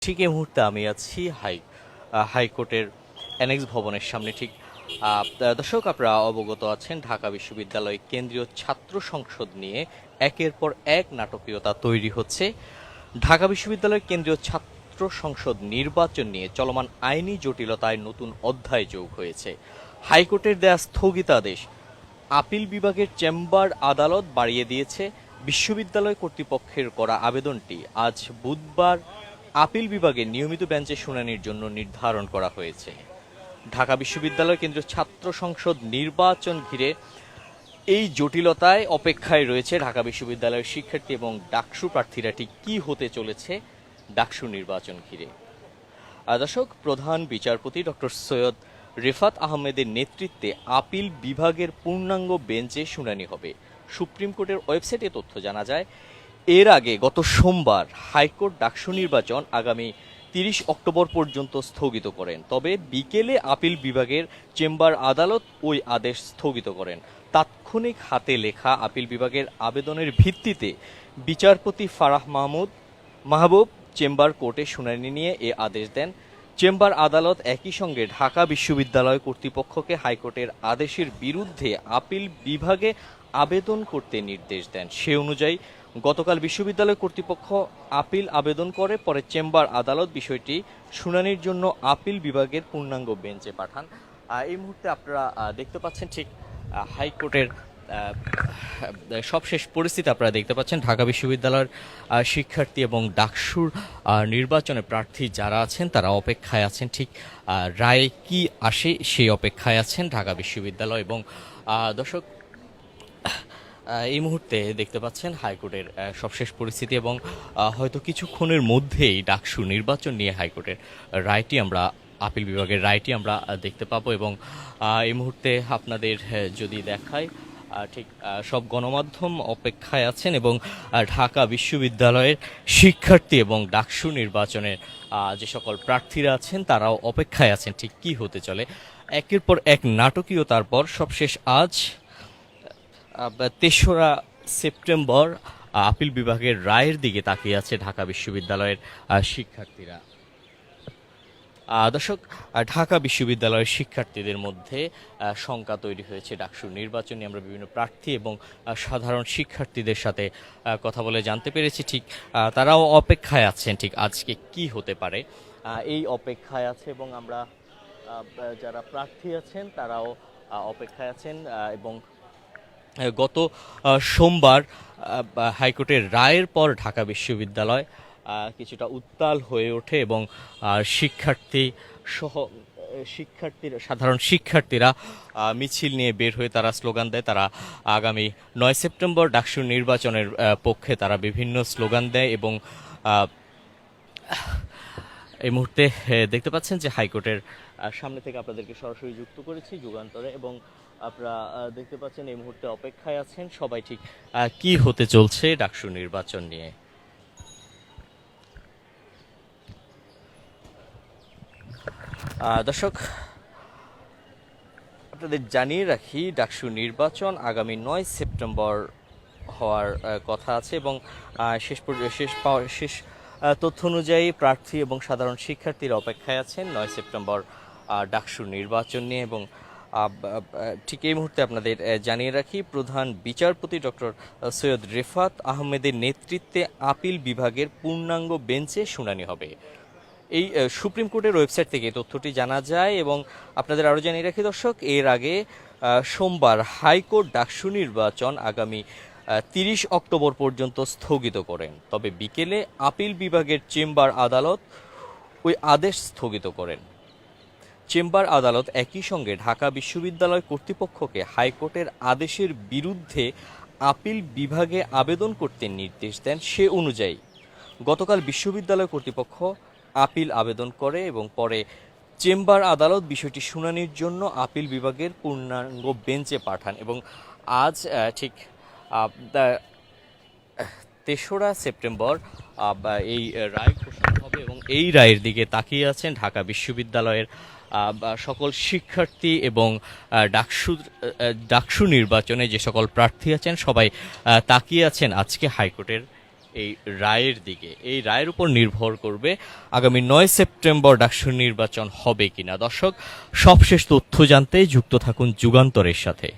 ঠিক এই মুহূর্তে আমি আছি হাইকোর্টের অ্যানেক্স ভবনের সামনে। ঠিক দর্শক, আপনারা অবগত আছেন ঢাকা বিশ্ববিদ্যালয় কেন্দ্রীয় ছাত্র সংসদ নিয়ে একের পর এক নাটকীয়তা তৈরি হচ্ছে। ঢাকা বিশ্ববিদ্যালয় কেন্দ্রীয় ছাত্র সংসদ নির্বাচন নিয়ে চলমান আইনি জটিলতায় নতুন অধ্যায় যোগ হয়েছে। হাইকোর্টের দেয়া স্থগিতাদেশ আপিল বিভাগের চেম্বার আদালত বাড়িয়ে দিয়েছে। বিশ্ববিদ্যালয় কর্তৃপক্ষের করা আবেদনটি আজ বুধবার আপিল বিভাগের নিয়মিত বেঞ্চে শুনানির জন্য নির্ধারণ করা হয়েছে। ঢাকা বিশ্ববিদ্যালয় কেন্দ্রীয় ছাত্র সংসদ নির্বাচন ঘিরে এই জটিলতায় অপেক্ষায় রয়েছে ঢাকা বিশ্ববিদ্যালয়ের শিক্ষার্থী এবং ডাকসু প্রার্থীরা। ঠিক কী হতে চলেছে ডাকসু নির্বাচন ঘিরে? দর্শক, প্রধান বিচারপতি ডক্টর সৈয়দ রেফাত আহমেদের নেতৃত্বে আপিল বিভাগের পূর্ণাঙ্গ বেঞ্চে শুনানি হবে। সুপ্রিম কোর্টের ওয়েবসাইটে তথ্য জানা যায়, এর আগে গত সোমবার হাইকোর্ট ডাকসু নির্বাচন আগামী 30 অক্টোবর পর্যন্ত স্থগিত করেন। তবে বিকেলে আপিল বিভাগের চেম্বার আদালত ওই আদেশ স্থগিত করেন। তাৎক্ষণিক হাতে লেখা আপিল বিভাগের আবেদনের ভিত্তিতে বিচারপতি ফারাহ মাহবুব চেম্বার কোর্টে শুনানি নিয়ে এ আদেশ দেন। চেম্বার আদালত একই সঙ্গে ঢাকা বিশ্ববিদ্যালয় কর্তৃপক্ষকে হাইকোর্টের আদেশের বিরুদ্ধে আপিল বিভাগে আবেদন করতে নির্দেশ দেন। সে অনুযায়ী গতকাল বিশ্ববিদ্যালয় কর্তৃপক্ষ আপিল আবেদন করে, পরে চেম্বার আদালত বিষয়টি শুনানির জন্য আপিল বিভাগের পূর্ণাঙ্গ বেঞ্চে পাঠান। এই মুহূর্তে আপনারা দেখতে পাচ্ছেন ঠিক হাইকোর্টের সবশেষ পরিস্থিতি আপনারা দেখতে পাচ্ছেন। ঢাকা বিশ্ববিদ্যালয়ের শিক্ষার্থী এবং ডাকসুর নির্বাচনে প্রার্থী যারা আছেন তারা অপেক্ষায় আছেন। ঠিক রায় কি আসে সেই অপেক্ষায় আছেন ঢাকা বিশ্ববিদ্যালয়। এবং দর্শক, এই মুহূর্তে দেখতে পাচ্ছেন হাইকোর্টের সবশেষ পরিস্থিতি এবং হয়তো কিছুক্ষণের মধ্যেই ডাকসু নির্বাচন নিয়ে হাইকোর্টের রায়টি আমরা আপিল বিভাগের রায়টি আমরা দেখতে পাবো। এবং এই মুহূর্তে আপনাদের যদি দেখাই, ঠিক সব গণমাধ্যম অপেক্ষায় আছেন এবং ঢাকা বিশ্ববিদ্যালয়ের শিক্ষার্থী এবং ডাকসু নির্বাচনের যে সকল প্রার্থীরা আছেন তারাও অপেক্ষায় আছেন ঠিক কী হতে চলে। একের পর এক নাটকীয়তার পর সবশেষ আজ 3রা সেপ্টেম্বর আপিল বিভাগের রায়ের দিকে তাকিয়ে আছে ঢাকা বিশ্ববিদ্যালয়ের শিক্ষার্থীরা। দর্শক, ঢাকা বিশ্ববিদ্যালয়ের শিক্ষার্থীদের মধ্যে শঙ্কা তৈরি হয়েছে ডাকসু নির্বাচনে। আমরা বিভিন্ন প্রার্থী এবং সাধারণ শিক্ষার্থীদের সাথে কথা বলে জানতে পেরেছি ঠিক তারাও অপেক্ষায় আছেন ঠিক আজকে কি হতে পারে এই অপেক্ষায় আছে। এবং আমরা যারা প্রার্থী আছেন তারাও অপেক্ষায় আছেন। এবং গত সোমবার হাইকোর্টের রায়ের পর ঢাকা বিশ্ববিদ্যালয় কিছুটা উত্তাল হয়ে ওঠে এবং সাধারণ শিক্ষার্থীরা মিছিল নিয়ে বের হয়ে তারা স্লোগান দেয়। তারা আগামী 9 সেপ্টেম্বর ডাকসু নির্বাচনের পক্ষে তারা বিভিন্ন স্লোগান দেয়। এবং এই মুহূর্তে দেখতে পাচ্ছেন যে হাইকোর্টের সামনে থেকে আপনাদেরকে সরাসরি যুক্ত করেছি যুগান্তরে। এবং আপনারা দেখতে পাচ্ছেন এই মুহূর্তে অপেক্ষায় আছেন সবাই ঠিক কি হতে চলছে ডাকসু নির্বাচন নিয়ে। দর্শক, আপনাদের জানিয়ে রাখি ডাকসু নির্বাচন আগামী 9 সেপ্টেম্বর হওয়ার কথা আছে। এবং শেষ তথ্য অনুযায়ী প্রার্থী এবং সাধারণ শিক্ষার্থীরা অপেক্ষায় আছেন 9 সেপ্টেম্বর ডাকসু নির্বাচন নিয়ে। এবং ঠিক এই মুহূর্তে আপনাদের জানিয়ে রাখি, প্রধান বিচারপতি ডক্টর সৈয়দ রেফাত আহমেদের নেতৃত্বে আপিল বিভাগের পূর্ণাঙ্গ বেঞ্চে শুনানি হবে। এই সুপ্রিম কোর্টের ওয়েবসাইট থেকে তথ্যটি জানা যায়। এবং আপনাদের আরও জানিয়ে রাখি দর্শক, এর আগে সোমবার হাইকোর্ট ডাকসু নির্বাচন আগামী 30 অক্টোবর পর্যন্ত স্থগিত করেন। তবে বিকেলে আপিল বিভাগের চেম্বার আদালত ওই আদেশ স্থগিত করেন। চেম্বার আদালত একই সঙ্গে ঢাকা বিশ্ববিদ্যালয় কর্তৃপক্ষকে হাইকোর্টের আদেশের বিরুদ্ধে আপিল বিভাগে আবেদন করতে নির্দেশ দেন। সে অনুযায়ী গতকাল বিশ্ববিদ্যালয় কর্তৃপক্ষ আপিল আবেদন করে এবং পরে চেম্বার আদালত বিষয়টি শুনানির জন্য আপিল বিভাগের পূর্ণাঙ্গ বেঞ্চে পাঠান। এবং আজ ঠিক 3রা সেপ্টেম্বর এই রায় ঘোষণা হবে। এবং এই রায়ের দিকে তাকিয়ে আছেন ঢাকা বিশ্ববিদ্যালয়ের সকল শিক্ষার্থী এবং ডাকসু নির্বাচনে যে সকল প্রার্থী আছেন সবাই তাকিয়ে আছেন আজকে হাইকোর্টের এই রায়ের দিকে। এই রায়ের উপর নির্ভর করবে আগামী 9 সেপ্টেম্বর ডাকসু নির্বাচন হবে কিনা। দর্শক, সবশেষ তথ্য জানতে যুক্ত থাকুন যুগান্তরের সাথে।